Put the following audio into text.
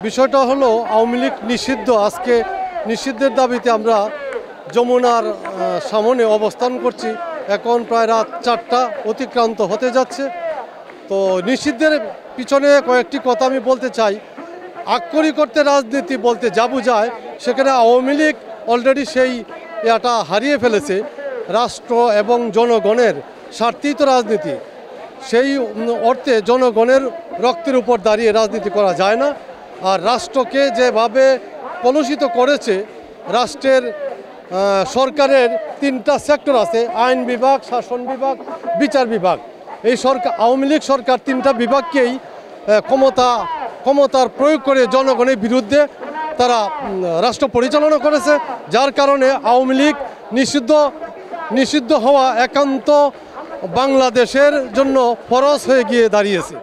বিষয়টা হলো আওয়ামী লীগ নিষিদ্ধ। আজকে নিষিদ্ধের দাবিতে আমরা যমুনার সামনে অবস্থান করছি। এখন প্রায় রাত 4টা অতিক্রান্ত হতে যাচ্ছে। তো নিষিদ্ধের পিছনে কয়েকটি কথা আমি বলতে চাই। আক্ষরিক অর্থে রাজনীতি বলতে যা বোঝায়, সেখানে আওয়ামী লীগ অলরেডি সেই এটা হারিয়ে ফেলেছে। রাষ্ট্র এবং জনগণের স্বার্থেই তো রাজনীতি। সেই অর্থে জনগণের রক্তের উপর দাঁড়িয়ে রাজনীতি করা যায় না। আর রাষ্ট্রকে যেভাবে কলুষিত করেছে, রাষ্ট্রের সরকারের 3টা সেক্টর আছে: আইন বিভাগ, শাসন বিভাগ, বিচার বিভাগ। এই সরকার, আওয়ামী লীগ সরকার 3টা বিভাগকেই ক্ষমতার প্রয়োগ করে জনগণের বিরুদ্ধে তারা রাষ্ট্র পরিচালনা করেছে, যার কারণে আওয়ামী লীগ নিষিদ্ধ হওয়া একান্ত বাংলাদেশের জন্য ফরজ হয়ে গিয়ে দাঁড়িয়েছে।